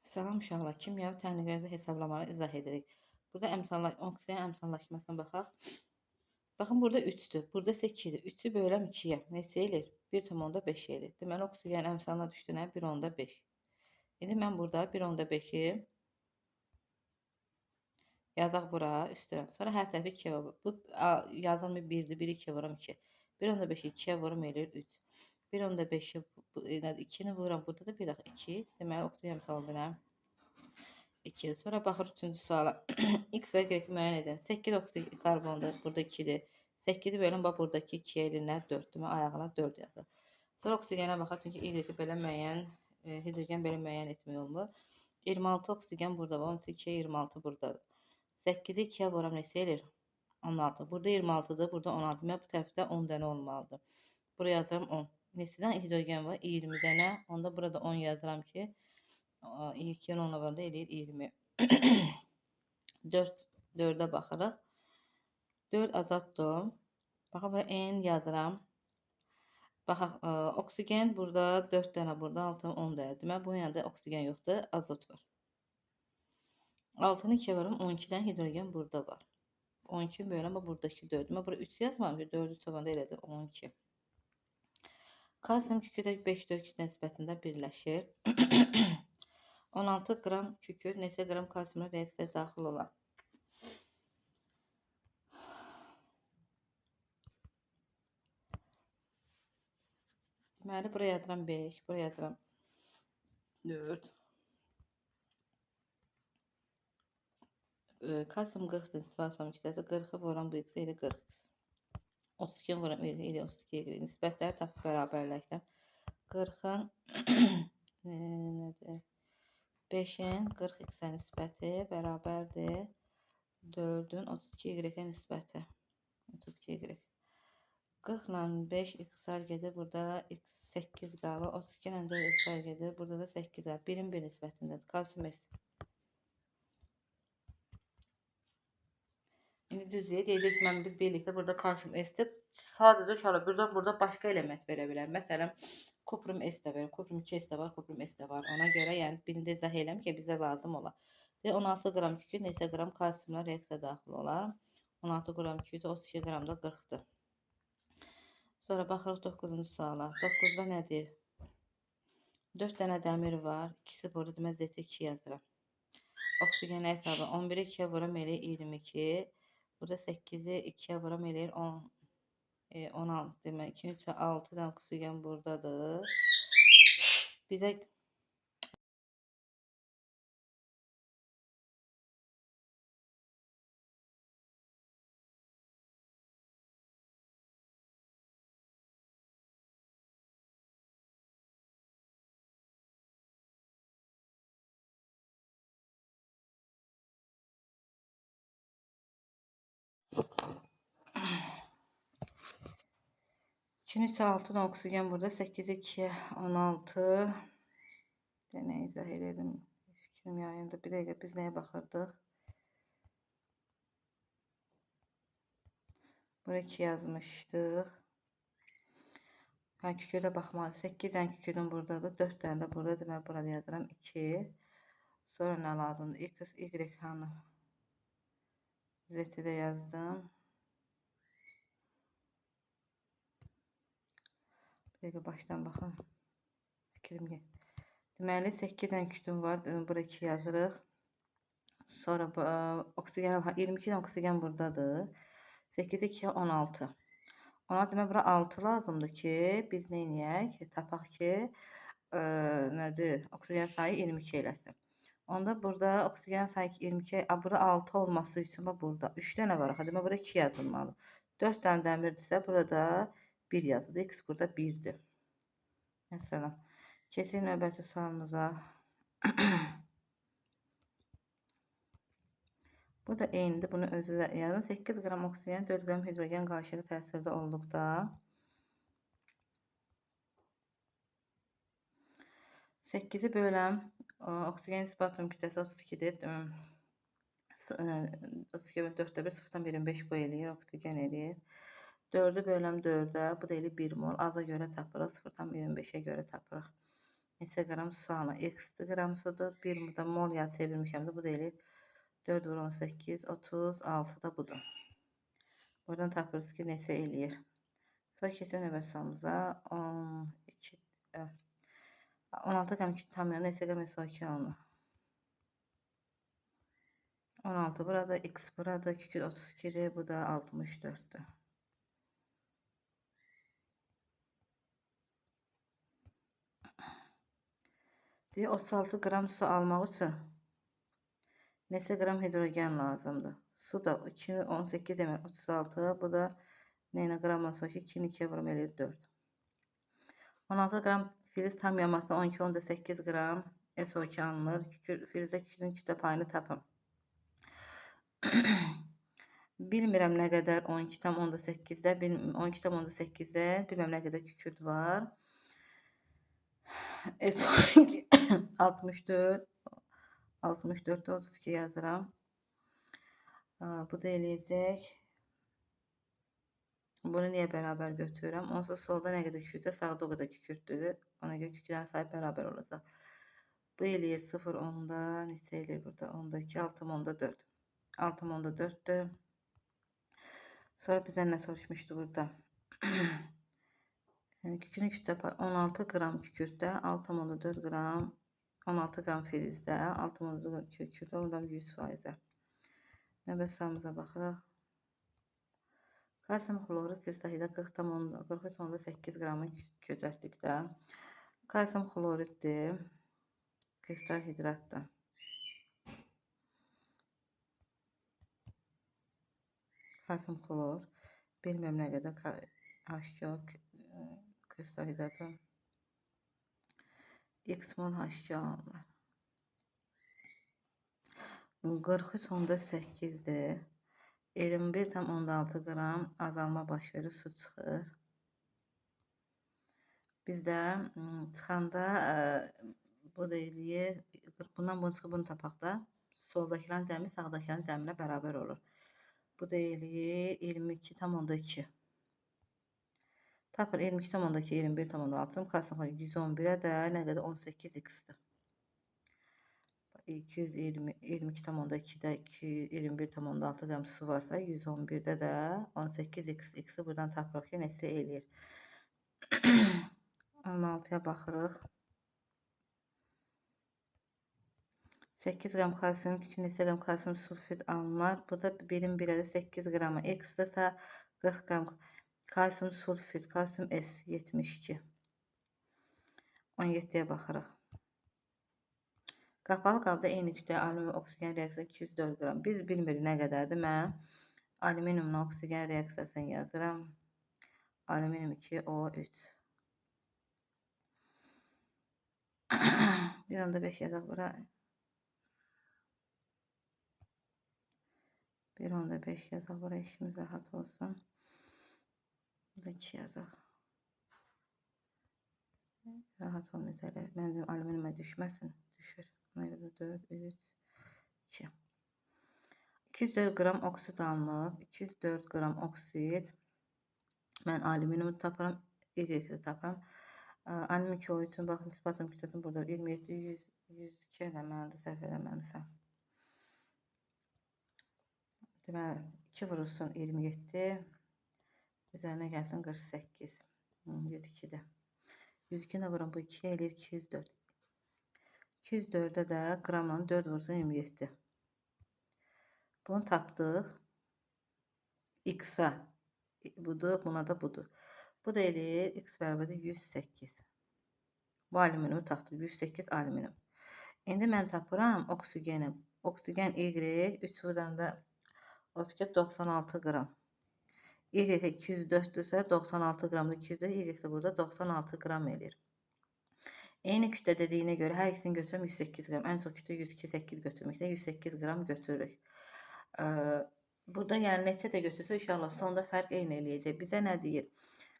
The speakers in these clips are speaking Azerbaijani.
Salam uşaqlar, kimyəvi təhlillərdə hesablamaları izah edirik. Burada oksigen əmsallaşmasına baxaq. Baxın, burada 3-dür, burada isə 2-dir. 3-ü böləm 2-yə neçə eləyir? 1,5 eləyir. Deməli, oksigen əmsalına düşdü nə? 1,5. İndi mən burada 1,5-i yazaq bura üstə. Sonra hər tərəfi 2-yə vurur. Bu yazılmı 1-dir, 1-i 2-yə vuram 2. 1,5-i 2-yə vurum eləyir 3. 1,5-i 2-ni vuram, burada da bir dəxə 2. Deməli, oksigen əmsalı nə? 2. Sonra baxır 3-cü suala. X və Y müəyyən edin. 8 oksigen karbondur. Burada 2-dir. 8-i bölün, bax buradakı 2-yə elinlər 4. Demə ayağına 4 yazır. Sonra oksigenə baxaq, çünki Y-i belə müəyyən, hidrogen belə müəyyən etmək olmur. 26 oksigen burada var. 12-yə 26 buradadır. 8-i 2-yə vuram neçə eləyir? 16. Burada 26-dır, burada 16. Demək bu tərəfdə 10 dənə olmalıdır. Buraya yazıram 10. Neçədən hidrogen var? 20 dənə. Onda burada 10 yazıram ki, 2-nin 10'a bölündə eləyir 20. 4'ə baxırıq. 4 azaddır. Baxın, bura N yazıram. Baxaq, oksigen burada 4 dənə, burada 6, 10 dənə. Demək, bunun yanında oksigen yoxdur, azot var. 6-nı 2-yə vurum, 12-dən hidrogen burada var. 12 böləm, buradakı 4. Demək, bura 3 yazmam ki, 4'ü çobanda elədir 12. Kalsium kükürdək 5-4 nisbətində birləşir. 16 qram kükürt neçə qram kalsiumla reaksiyaya daxil olar? Deməli, buraya yazıram 5, buraya yazıram 4. Kalsium 40 nisbətən kütləsi 40'ı vuram, bu x ilə 40x. 32 vuram, ilə 32'yə görə nisbətləri tapıb bərabərləşdirəm. 40'ın nədir? 5'in 40x'ə nisbəti bərabərdir 4'ün 32y-ə nisbəti. 32y. 40 ilə 5 x-lar gedir, burada x 8 qalır. 32 ilə 4 x-lar gedir, burada da 8 qalır. 1'in 1 nisbətindədir. Kalsium S. İndi düzdür, deyəcəksiniz, biz birlikdə burada kalsium S-də sadəcə uşaqlar burada başqa element verə bilər. Məsələn, kuprum S də verir, kuprum 2 S də var, kuprum S də var. Ona görə yəni birində izah eləm ki, bizə lazım olar. 16 qram kükürt neçə qram kalsiumla reaksiyaya daxil olar? 16 qram kükürt 32 qram da 40'dır. Sonra baxırıq 9-cu suala. 9'da nədir? 4 dənə dəmir var. İkisi burada, demək Z2 yazıram. Oksigen hesabı 11'i 2'yə vuram eləyir 22. Burada 8'i 2'yə vuram eləyir 16. Demək 2, 3, 6 dənə oksigen buradadır. Bizə İki, 3, 6 da oksigen burada. 8, 2, 16. Denə izah edelim. Fikrim yayında. Bir dəqiqə biz nəyə baxırdıq? Buraya 2 yazmışdıq. Mən kükürdə baxmalı. 8 dənə kükürdüm buradadır. 4 dənə də burada. Demək, burada yazıram 2. Sonra nə lazımdır? X, Y hanı? Z-i də yazdım. Bir dəqiqə başdan baxın. Fikrim gəlir. Deməli 8 dənə kükürdüm var. Bura 2 yazırıq. Sonra oksigen 22 dənə oksigen buradadır. 8, 2, 16. Ona demək bura 6 lazımdır ki, biz nə edək? Tapaq ki, nədir? Oksigen sayı 22 eləsin. Onda burada oksigen sayı 22, burada 6 olması üçün burada 3 dənə var. Demək burada 2 yazılmalı. 4 dənə dəmirdirsə burada 1 yazılır. X burada 1'dir. Məsələn, keçək növbəti sualımıza. Bu da eynidir. Bunu özü də yazın. 8 qram oksigen 4 qram hidrogen qarşılığı təsirdə olduqda 8'i böləm oksigen nisbət kütləsi 32'dir. 32 bölüm 4'də 1 0'dan 25 bu eləyir. Oksigen eləyir. 4'ü böləm 4'ə. Bu da eləyir 1 mol. Aza görə tapırıq. 0'dan 25'ə görə tapırıq. neçə qram su alınır? X qram sudur. 1 burada mol yağ çevirmişəm də bu da eləyir 4 vur 18, 36 da budur. Buradan tapırız ki, neçə eləyir. Sonra keçək növbəti sualımıza. 12, 16 qram tam yəni neçə qram SO2 alınır? 16 burada, X burada, küçük 32'dir, bu da 64'dür. Deyir, 36 qram su almaq üçün neçə qram hidrogen lazımdır? Su da 2, 18 demək 36, bu da neylə qramla sonra 2'ni 2'ye vurum eləyir 4. 16 qram filiz tam yanmasına 12, 18 qram SO2 alınır. Filizdə kükürdün kütle payını tapın. Bilmirəm nə qədər 12,8-də, 12,8-də bilməm nə qədər kükürt var. SO2 64, 64'də 32 yazıram. Bu da eləyəcək. Bunu niyə bərabər götürürəm? Onsuz solda nə qədər kükürtdə, sağda o qədər kükürtdür. Ona görə kükürtlərin sayı bərabər olacaq. Bu eləyir 0, 10'da neçə eləyir burada? 10'da 2, 6, 10'da 4. 6, 10'da 4'dür. Sonra bizden ne soruşmuştu burada? Kükürtün kütle 16 qram kükürtdə, 6,4 qram, 16 qram filizdə, 6,4 qram kükürtdə, oradan 100%. Növbəti sualımıza baxırıq. Kalsium xlorid kristalida 43,8 qramı közətlikdə. Kalsium xloriddir, kristal hidratdır. Kalsium xlor, bilməm nə qədər H2O kristal hidratı. X mol H2O alınır. 43,8'dir. 21,6 qram azalma baş verir, su çıxır. Bizdə çıxanda bu da eləyir, bundan bunu çıxıb bunu tapaq da. Soldakilərin cəmi sağdakilərin cəminə bərabər olur. Bu da eləyir 22,2. Tapır 22,2, 21,6. Kalsium 111'e də nə qədər 18x-dir. 22,2'də 21,6 qram su varsa 111'də də 18x. X-i buradan tapırıq ki, neçə eləyir. 16'ya baxırıq. 8 qram kalsium, neçə qram kalsium sulfit alınır. Burada 1'in 1'ə də 8 qramı X-dirsə 40 qram kalsium sulfit, kalsium S 72. 17'ye baxırıq. Qapalı qabda eyni kütləyə alüminium oksigen reaksiyası 204 qram. Biz bilmirik nə qədərdir. Mən alüminiumla oksigen reaksiyasını yazıram. Alüminium 2O3. 1,5 yazaq bura. 1,5 yazaq bura, işimiz rahat olsun. 2 yazaq. Rahat olmayız hələ. Mənim alüminium'a düşməsin. Düşür. 4, 3, 2. 204 qram oksit alınıb. 204 qram oksit. Mən alüminiumu tapıram. Y-də tapıram. Alüminium 2O üçün baxın, nisbatım kütləsin burada 27, 102 eləməlidir, səhv eləməmişəm. Deməli, 2 vurulsun 27. Üzərinə gəlsin 48. 102'də. 102 nə vuram bu 2'yə eləyir 204. 204'də də qramın 4 vursun 27. Bunu tapdıq. X-a budur, buna da budur. Bu da eləyir X bərabərdir 108. Bu alüminiumu tapdıq. 108 alüminium. İndi mən tapıram oksigeni. Oksigen Y 3 vuranda 96 qram. Y 204'dürsə 96 qramda 204, Y də burada 96 qram eləyir. Eyni kütlə dediyinə görə hər ikisini götürəm 108 qram. Ən çox kütlə 108 götürməkdə 108 qram götürürük. Burada yəni neçə də götürsə inşallah sonda fərq eyni eləyəcək. Bizə nə deyir?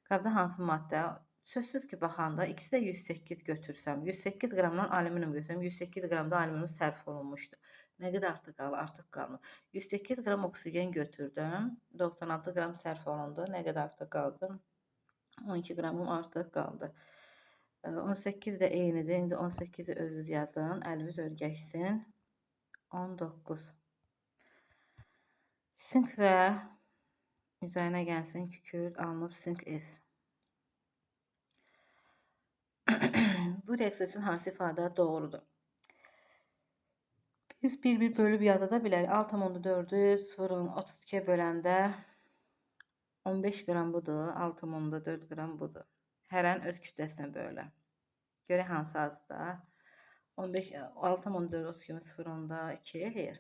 Qabda hansı maddə? Sözsüz ki, baxanda ikisi də 108 götürsəm, 108 qramdan alüminium götürsəm, 108 qramda alüminium sərf olunmuşdu. Nə qədər artıq qalır? Artıq qalmır. 108 qram oksigen götürdüm. 96 qram sərf olundu. Nə qədər artıq qaldı? 12 qramım artıq qaldı. 18 də eynidir. İndi 18-i özünüz yazın. Əliniz örgəksin. 19. Sink və üzərinə gəlsin kükürt alınıb sink S. Bu reaksiya üçün hansı ifadə doğrudur? Biz bir bölüb yazada bilərik. 6,4-ü 0,32 böləndə 15 qram budur. 6,4 qram budur. Hərənin öz kütləsinə bölə. Görək hansı azdır. 15, 6,4 kimi 0,2 eləyir.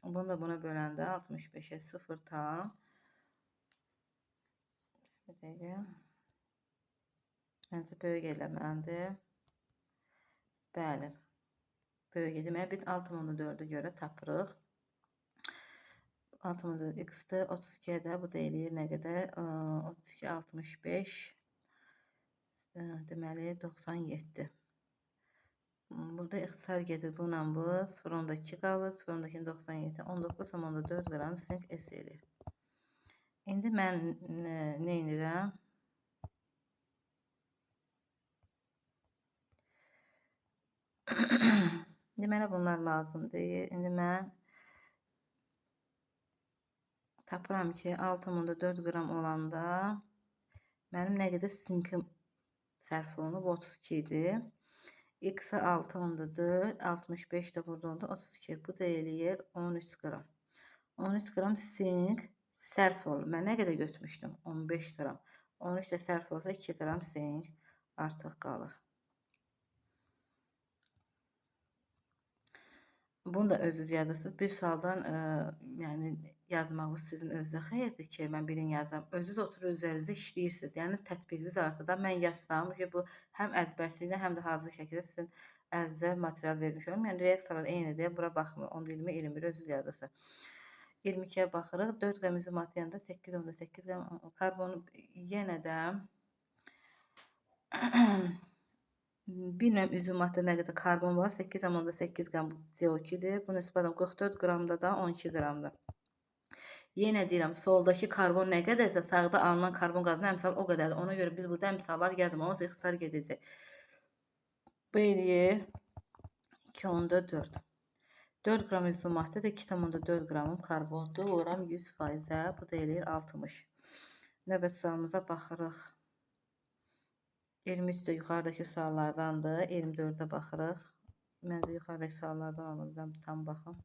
Bunu da buna böləndə 65-ə 0 tam. Bir dəqiqə. Məncə böyük eləməlidir. Bəli. Böyük demək biz 6,4-ə görə tapırıq. 6,4 x-dir. 32-yə də bu da eləyir nə qədər? 32, 65. Deməli 97. Burada ixtisar gedir bununla bu. 0,2 qalır. 0,2 97. 19,4 qram sink S eləyir. İndi mən nə edirəm? Deməli bunlar lazımdır. İndi mən tapıram ki 6,4 qram olanda mənim nə qədər sinkim sərf olunub 32 idi. X-a 6,4, 65 də burada oldu 32. Bu da eləyir 13 qram. 13 qram sink sərf olunub. Mən nə qədər götürmüşdüm? 15 qram. 13 də sərf olsa 2 qram sink artıq qalır. Bunu da özünüz yazırsınız. Bir sualdan yəni yazmağınız sizin özünüzə xeyirdir ki, mən birini yazam. Özünüz oturur üzərinizdə işləyirsiniz. Yəni tətbiqiniz artıda mən yazsam ki, bu həm əzbərçiliklə, həm də hazır şəkildə sizin əlinizə material vermiş olum. Yəni reaksiyalar eynidir. Bura baxmır. 10, 20, 21 özünüz yazırsınız. 22-yə baxırıq. 4 qram izomat yanında 8,8 qram karbon yenə də bilmirəm izomatda nə qədər karbon var. 8,8 qram CO2-dir. Bu nisbətən 44 qramda da 12 qramdır. Yenə deyirəm, soldakı karbon nə qədərsə, sağda alınan karbon qazının əmsalı o qədərdir. Ona görə biz burada əmsallar yazmamız ixtisar gedəcək. Bu eləyir 2,4. 4 qram izomatda da 2,4 qramım karbondur. Vuram 100%-ə. Bu da eləyir 60. Növbət sualımıza baxırıq. 23 də yuxarıdakı suallardandır. 24-də baxırıq. Məncə yuxarıdakı suallardan alırım. Tam baxım.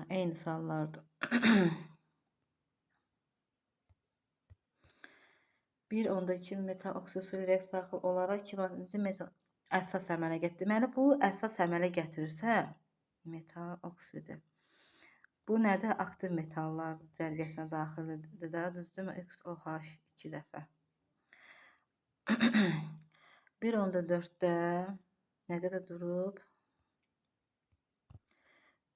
Eyni suallardır. 1,2 metal oksidu reaksiya daxil olaraq 2 metal əsas əmələ gətirir. Deməli, bu əsas əmələ gətirirsə, metal oksidi. Bu nədir? Aktiv metallar cərgəsinə daxildir də, düzdürmü? XOH 2 dəfə. 1,4-də nə qədər durub?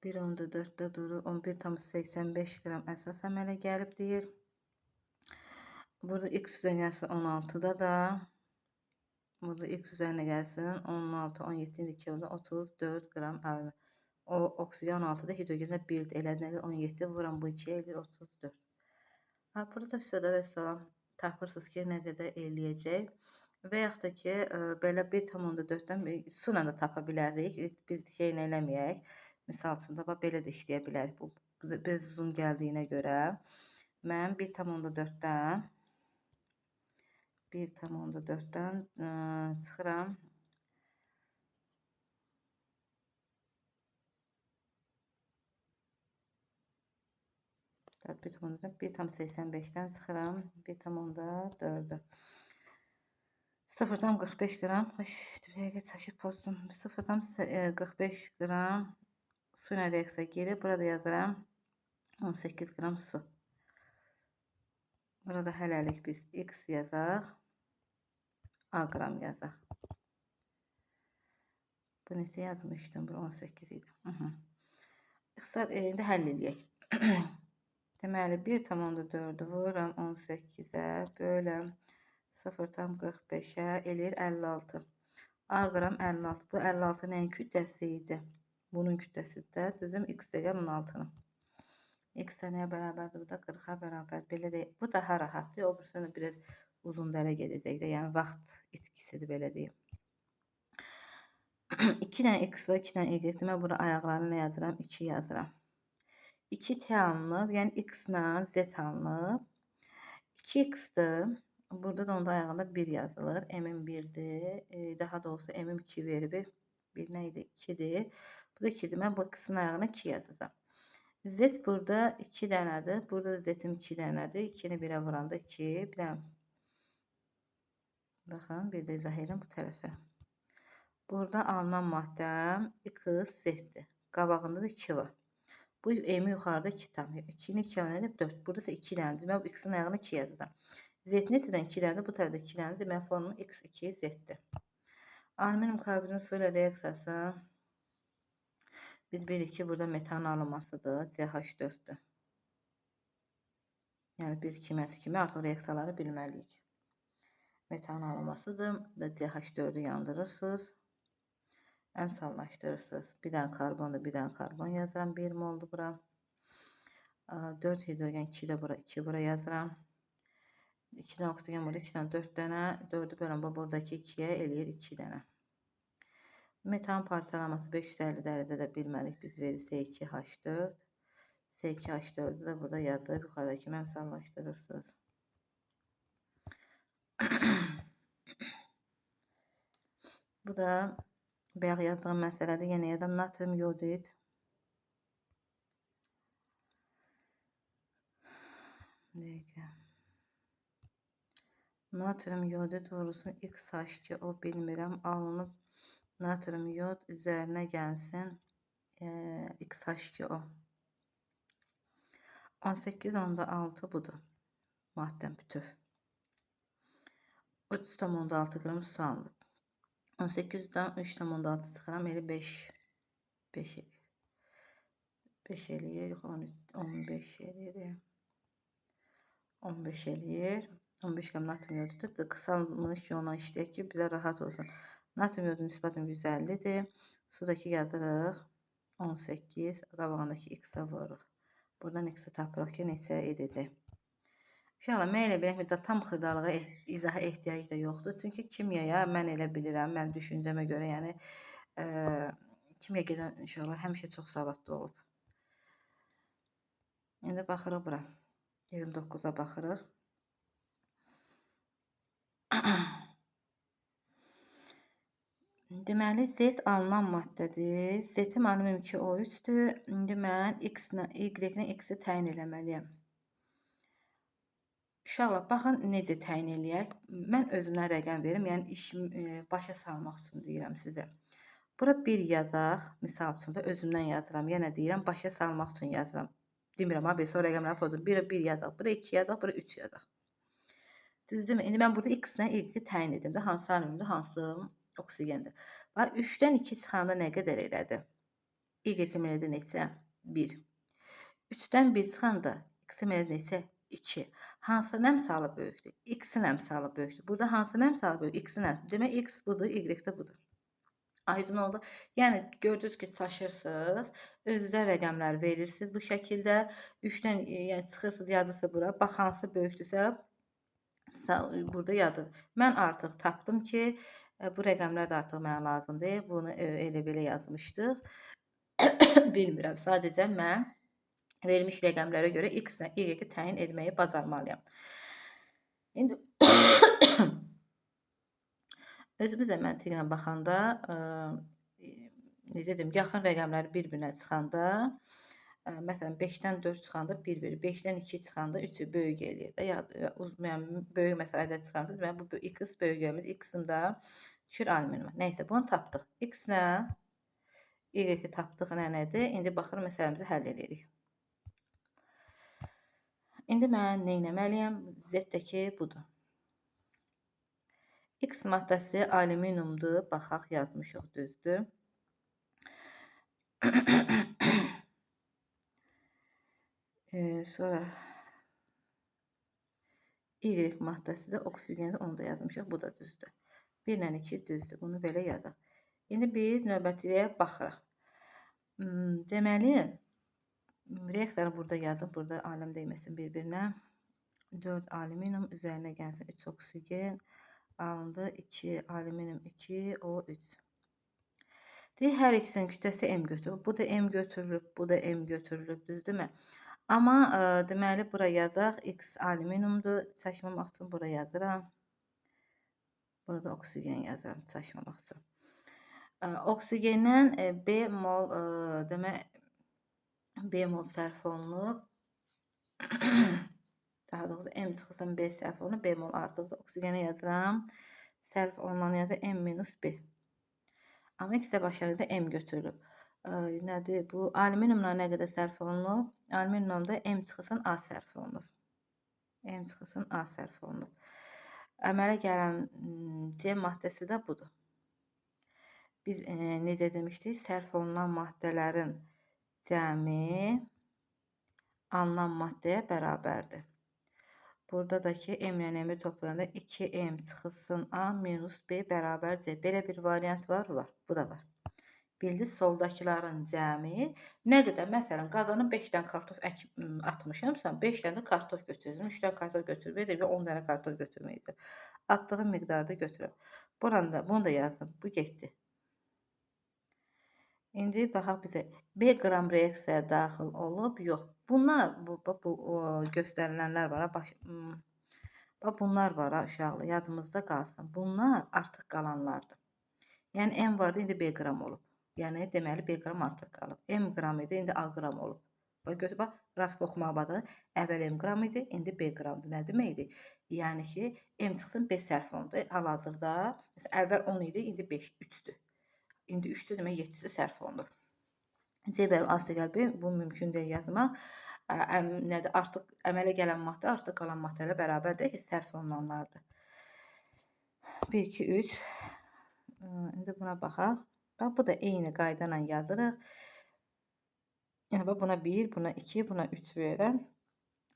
1,4-də durub 11,85 qram əsas əmələ gəlib deyir. Burada X üzərinəsi 16-da da burada X üzərinə gəlsin 16, 17, 2, 34 qram əvvəl. O oksigen 16-da hidrogendə 1-dir. Elədiyinə 17 vuram bu 2 eləyir 34. Burada da üstədə və salam tapırsınız ki, nə qədər eləyəcək. Və yaxud da ki, belə 1,4-dən su ilə də tapa bilərik. Biz şeylə eləməyək. Misal üçün, belə də işləyə bilərik. Bu biraz uzun gəldiyinə görə. Mən 1,4-dən çıxıram. 1,85-dən çıxıram 1,4-ə. 0,45 qram, çəkib pozum. 0,45 qram su ilə reaksiya gedir. Burada yazıram 18 qram su. Burada hələlik biz X yazaq. A qram yazaq. Bu neçə yazmışdım? Bu 18 idi. İndi həll edək. Deməli, 1,4-ü vururam 18-ə, böləm 0,45-ə, eləyir 56. A qram 56. Bu 56 nəyin kütləsi idi? Bunun kütləsidir də, düzüm X deyil 16-nın. X nəyə bərabərdir? Bu da 40-a bərabər. Belə deyil. Bu daha rahatdır. O birisində biraz uzun dərə gedəcək də, yəni vaxt itkisidir belə deyim. 2 dənə x var, 2 dənə y. Demək, bura ayaqlarını nə yazıram? 2 yazıram. 2 t alınıb, yəni x ilə z alınıb. 2x-dir. Burada da onda ayağında 1 yazılır. M-in 1'dir. Daha doğrusu M-in 2 verib. 1 nə idi? 2'dir. Bu da 2'dir. Mən bu x-in ayağına 2 yazacağam. Z burada 2 dənədir. Burada da z-im 2 dənədir. 2-ni 1'ə vuranda 2. Bir də baxın, bir də izah edirəm bu tərəfə. Burada alınan maddəm x, z-dir. Qabağında da 2 var. Bu m-i yuxarıda 2 tapır. 2'ni 2 nədir? 4. Burada isə 2 dənədir. Demək, bu x-in ayağına 2 yazacağam. Z neçədən 2 dənədir? Bu tərəfdə 2 dənədir. Demək, formulu x2 z-dir. Alüminium karbonun su ilə reaksiyası biz bilirik ki, burada metanın alınmasıdır. CH4'dür. Yəni biz kimi artıq reaksiyaları bilməliyik. Metanın alınmasıdır və CH4'ü yandırırsınız. Əmsallaşdırırsınız. Bir dənə karbonda bir dənə karbon yazıram. 1 moldur bura. 4 hidrogen 2 də bura 2 bura yazıram. 2 dənə oksigen burada 2 dənə 4 dənə. 4'ü bölən buradakı 2'yə eləyir 2 dənə. Metan parçalaması 550 dərəcədə bilməlik. Biz verir S2H4. S2H4'ü də burada yazıb yuxarıdakı kimi əmsallaşdırırsınız. Bu da bayaq yazdığım məsələdir. Yenə yazam. Natrium yodid. Natrium yodid vurulsun XH2O bilmirəm. Alınıb natrium yod üzərinə gəlsin XH2O. 18.6 budur. Maddəm bütöv. 3.6 qram su alınıb. 18'den 3.6 çıxıram. Eli 5 eləyir. 5 eləyir. 15 eləyir. 15 eləyir. 15 qram natrium yodudur. Qısalmış yolla işləyək ki, bizə rahat olsun. Natrium yodunun nisbətən 150'dir. Sudakı yazırıq. 18. Qabağındakı x-ə vururuq. Buradan x-i tapırıq ki, neçə edəcək. İnşallah mən elə bilək ki, tam xırdalığa izaha ehtiyac da yoxdur. Çünki kimyaya mən elə bilirəm, mənim düşüncəmə görə, yəni kimya gedən inşallah həmişə çox savadlı olub. İndi baxırıq bura. 29'a baxırıq. Deməli, Z alınan maddədir. Z-im alüminium 2O3'dür. İndi mən Y-lə X-i təyin eləməliyəm. İnşallah, baxın necə təyin eləyək. Mən özümdən rəqəm verim, yəni işim başa salmaq üçün deyirəm sizə. Bura 1 yazaq, misal üçün də özümdən yazıram. Yenə deyirəm, başa salmaq üçün yazıram. Demirəm, abi, sonra rəqəmləri pozum. Bura 1 yazaq, bura 2 yazaq, bura 3 yazaq. Düzdürmü? İndi mən burada X-lə Y-i təyin edim də, hansı alümdür, hansı oksigendir. Bax, 3'dən 2 çıxanda nə qədər elədi? Y-im elədi neçə? 1. 3'dən 1 çıxanda X-im elədi neçə? 2. Hansının əmsalı böyükdür? X-in əmsalı böyükdür. Burada hansının əmsalı böyük? X-in əmsalı. Demək, X budur, Y də budur. Aydın oldu. Yəni, gördünüz ki, çaşırsınız. Özünüzə rəqəmlər verirsiniz bu şəkildə. 3'dən yəni, çıxırsınız, yazırsınız bura. Bax, hansı böyükdürsə, burada yazır. Mən artıq tapdım ki, bu rəqəmlər də artıq mənə lazımdır. Bunu elə belə yazmışdıq. Bilmirəm. Sadəcə mən verilmiş rəqəmlərə görə X ilə Y-i təyin etməyi bacarmalıyam. İndi özümüzə məntiqlə baxanda, necə deyim, yaxın rəqəmləri bir-birinə çıxanda, məsələn 5'dən 4 çıxanda 1 verir. 5'dən 2 çıxanda 3'ü böyük eləyir. Yəni böyük məsələdə çıxanda, deməli bu X böyük gəlmir. X-in də düşür alüminium. Nəysə, bunu tapdıq. X ilə Y-i tapdıq nədir? İndi baxır məsələmizi həll edirik. İndi mən nə etməliyəm? Z-dəki budur. X maddəsi alüminiumdur. Baxaq, yazmışıq, düzdür. Sonra Y maddəsi də oksigendir. Onu da yazmışıq. Bu da düzdür. 1 ilə 2 düzdür. Bunu belə yazaq. İndi biz növbətiyə baxırıq. Deməli, reaksiyanı burada yazıb, burada aləm deyməsin bir-birinə. 4 alüminium üzerine gəlsin 3 oksigen alındı. 2 alüminium 2 O3. Deyir, hər ikisinin kütləsi M götürülüb. Bu da M götürülüb, bu da M götürülüb, düzdürmü? Amma deməli bura yazaq X alüminiumdur. Çəkməmək üçün bura yazıram. Burada oksigen yazıram çəkməmək üçün. Oksigendən B mol demək B mol sərf olunub. Daha doğrusu M çıxısın B sərf olunub. B mol artıqdır. Oksigenə yazıram. Sərf olunan yazı M minus B. Amma ikisi başlarında M götürülüb. Nədir? Bu alüminiumla nə qədər sərf olunub? Alüminiumda M çıxısın A sərf olunub. M çıxısın A sərf olunub. Əmələ gələn C maddəsi də budur. Biz necə demişdik? Sərf olunan maddələrin cəmi alınan maddəyə bərabərdir. Burada da ki, M ilə M-i toplayanda 2M çıxılsın A minus B bərabər C. Belə bir variant var? Var. Bu da var. Bildiniz, soldakiların cəmi nə qədər? Məsələn, qazana 5 dənə kartof atmışamsan, 5 dənə kartof götürürsən, 3 dənə kartof götürməyəcək və 10 dənə kartof götürməyəcək. Atdığın miqdarda götürür. Bunu da yazın. Bu getdi. İndi baxaq bizə B qram reaksiyaya daxil olub, yox. Bunlar bu göstərilənlər var. Bax bunlar var uşaqlar, yadımızda qalsın. Bunlar artıq qalanlardır. Yəni M vardı, indi B qram olub. Yəni deməli B qram artıq qalıb. M qram idi, indi A qram olub. Bax, qrafik oxumağa baxın. Əvvəl M qram idi, indi B qramdır. Nə deməkdir? Yəni ki, M çıxsın B sərf olundu. Hal-hazırda məsələn əvvəl 10 idi, indi 5, 3-dür. İndi 3-dür, demək 7-si sərf olunur. C bölü A + B, bu mümkün deyil yazmaq. Nədir? Artıq əmələ gələn maddə artıq qalan maddələrə bərabərdir ki, sərf olunanlardır. 1, 2, 3. İndi buna baxaq. Bax, bu da eyni qayda ilə yazırıq. Yəni, buna 1, buna 2, buna 3 verirəm.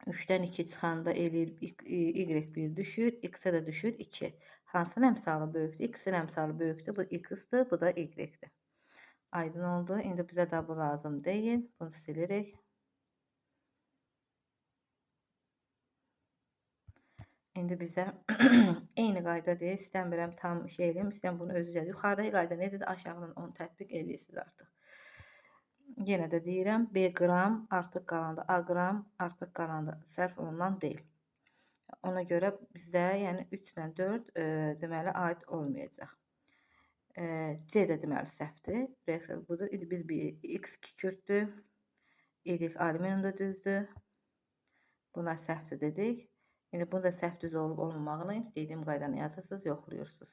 3-dən 2 çıxanda eləyir, Y1 düşür, X-ə də düşür 2. Hansının əmsalı böyükdür? X-in əmsalı böyükdür. Bu X-dir, bu da Y-dir. Aydın oldu. İndi bizə də bu lazım deyil. Bunu silirik. İndi bizə eyni qayda deyil. İstəmirəm tam şey eləyim. İstəyirəm bunu özü gəlir. Yuxarıdakı qayda necədir? Aşağıdan onu tətbiq edirsiniz artıq. Yenə də deyirəm. B qram artıq qalanda, A qram artıq qalanda sərf olunan deyil. Ona görə bizdə yəni 3 ilə 4 deməli aid olmayacaq. C də deməli səhvdir. Reaksiya budur. İndi biz X kükürdür. Y alüminiumda düzdür. Buna səhvdir dedik. İndi bunu da səhv düz olub olmamağını dediyim qaydanı yazırsınız, yoxluyursunuz.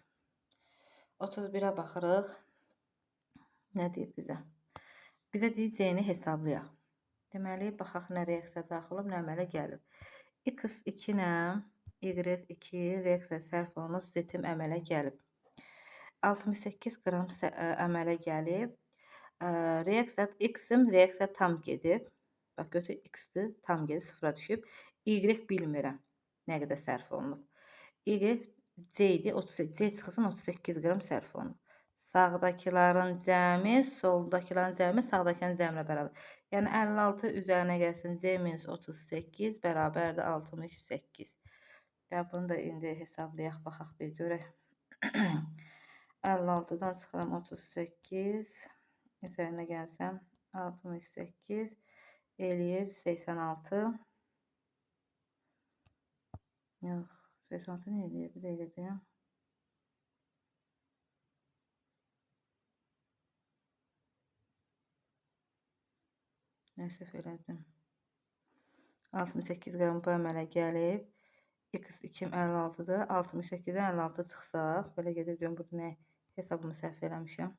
31-ə baxırıq. Nə deyir bizə? Bizə deyir C-ni hesablayaq. Deməli, baxaq nə reaksiya daxil olub, nə əmələ gəlib. X2 ilə Y2 reaksiya sərf olunub, Z-im əmələ gəlib. 68 qram əmələ gəlib. X-im reaksiya tam gedib. Bax, götür X-dir, tam gedib, sıfıra düşüb. Y bilmirəm nə qədər sərf olunub. Y C idi, C çıxısın 38 qram sərf olunub. Sağdakiların cəmi, soldakiların cəmi, sağdakilərin cəminə bərabər. Yəni 56 üzərinə gəlsin C minus 38 bərabərdir 68. Və bunu da indi hesablayaq, baxaq bir görək. 56-dan çıxıram 38 üzərinə gəlsəm 68 eləyir 86. Yox, 86 nə eləyir? Bir də eləyəcəyəm. Nəsif elədim. 68 qram bu əmələ gəlib. X2 56-dır. 68-dən 56 çıxsaq, belə gedir, görüm burada nə hesabımı səhv eləmişəm.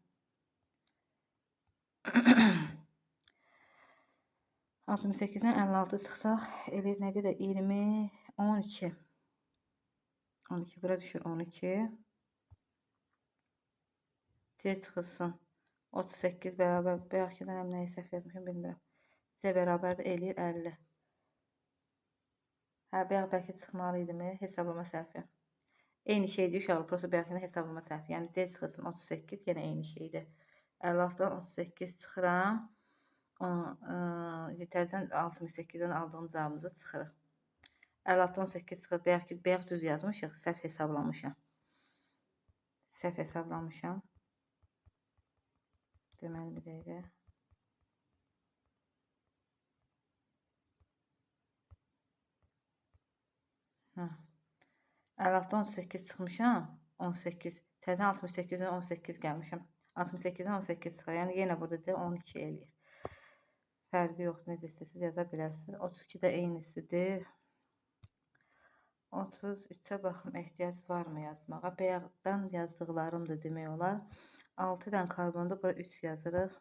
68-dən 56 çıxsaq, eləyir nə qədər? 20, 12. 12 bura düşür 12. C çıxılsın 38 bərabər. Bayaq ki, nəyi səhv yazmışam, bilmirəm. C bərabərdir, eləyir 50. Hə, bayaq bəlkə çıxmalı idimi? Hesablama səhvi. Eyni şeydir uşaqlar, prosta bayaqkına hesablama səhvi. Yəni C çıxılsın 38, yenə eyni şeydir. 56-dan 38 çıxıram. Yetərsən 68-dən aldığım cavabımızı çıxırıq. 56, 18 çıxır. Bayaq düz yazmışıq. Səhv hesablamışam. Deməli bir dəqiqə. Hə. 56, 18 çıxmışam. 18. Təzən 68-dən 18 gəlmişəm. 68-dən 18 çıxır. Yəni yenə burada 12 eləyir. Fərqi yoxdur. Necə istəsəz yaza bilərsiniz. 32 də eynisidir. 33-ə baxım, ehtiyac varmı yazmağa? Bayaqdan yazdıqlarımdır demək olar. 6 dənə karbonda bura 3 yazırıq.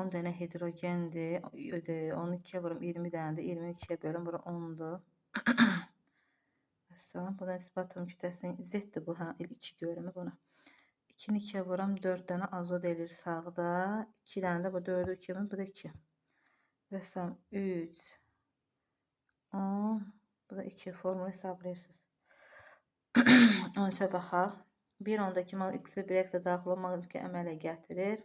10 dənə hidrogendir. 12-yə vurum 20 dənədir. 22-yə bölüm bura 10-dur. Məsələn, bu da nisbət atom kütləsinin Z-dir bu. Hə, 2 görümü buna. 2-ni 2-yə vuram 4 dənə azot eləyir sağda. 2 dənə də bu 4-ü 2-mi? Bu da 2. Vəsəm 3 10. Bu da 2 formulu hesablayırsınız. 13-ə baxaq. 1-10-dakı mal x-i 1-ə daxil olmaq ki, əmələ gətirir.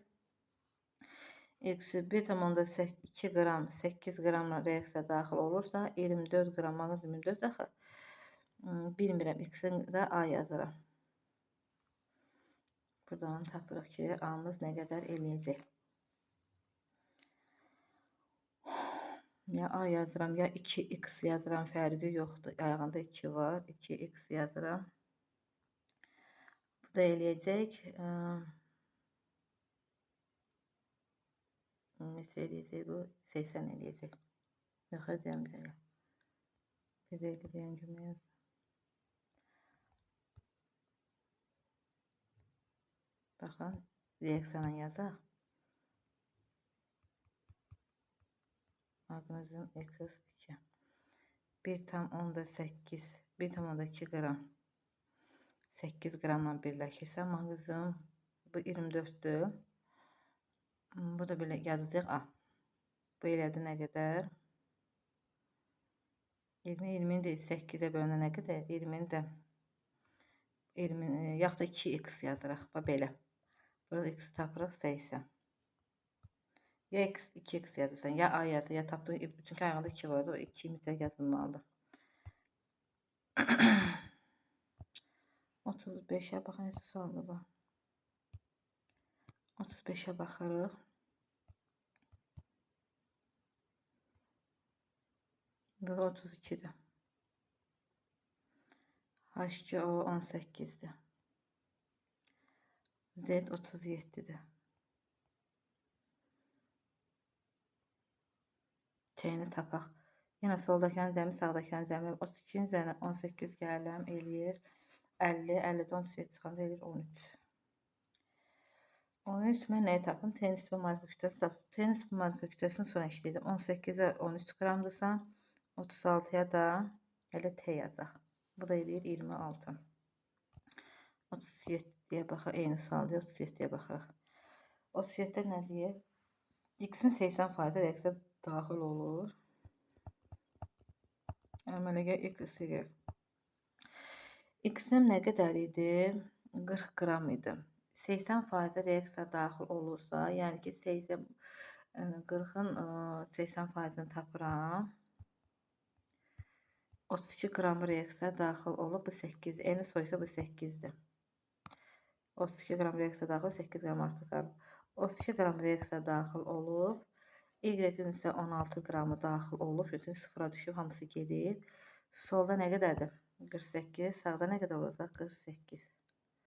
X-i 1,2 qram 8 qramla reaksiya daxil olursa 24 qram maqnisium 24 axı. Bilmirəm, x-in də A yazıram. Buradan tapırıq ki, A-mız nə qədər eləyəcək. Ya A yazıram, ya 2x yazıram, fərqi yoxdur. Ayağında 2 var, 2x yazıram. Bu da eləyəcək. Neçə eləyəcək bu? 80 eləyəcək. Yox, deyəm bir dəqiqə. Bir dəqiqə deyəm ki, baxın, reaksiyanı yazaq. Maqnisium X2 1,8 1,2 qram 8 qramla birləşirsə maqnisium bu 24'dür. Bu da belə yazacaq A. Bu elədi nə qədər? 20'ni də 8-ə bölünə nə qədər? 20'ni də 20 yaxud da 2x yazırıq. Bax belə. Burada x tapırıq 80. Ya 2x yazırsan, ya A yazırsan, ya tapdığın, çünki ayağında 2 vardı, o 2 mütləq yazılmalıdır. 35'ə baxın, necə sualdır bu. 35'ə baxırıq. Bu 32'dir. H2O 18'dir. Z 37'dir. T'ni tapaq. Yenə soldakının cəmi, sağdakının cəmi 32-nin üzərinə 18 gələm eləyir. 50, 50-də 37 çıxanda eləyir 13. 13 mən nəyi tapım? T nisbi molekul kütləsini tapım. T nisbi molekul kütləsini sonra işləyəcəm. 18-ə 13 qramdırsa, 36-ya da elə T yazaq. Bu da eləyir 26. 37-yə baxaq, eyni sualdır. 37-yə baxırıq. 37-də nə deyir? X-in 80% reaksiya daxil olur. Əmələ X, Y. X-in nə qədər idi? 40 qram idi. 80% reaksiya daxil olursa, yəni ki 40-ın 80%-ni tapıram. 32 qram reaksiya daxil olub, bu 8. Eni soysa bu 8-dir. 32 qram reaksiya daxil, 8 qram artıq qalıb. 32 qram reaksiya daxil olub. Y-in isə 16 qramı daxil olub. Çünki sıfıra düşüb, hamısı gedir. Solda nə qədərdir? 48. Sağda nə qədər olacaq? 48.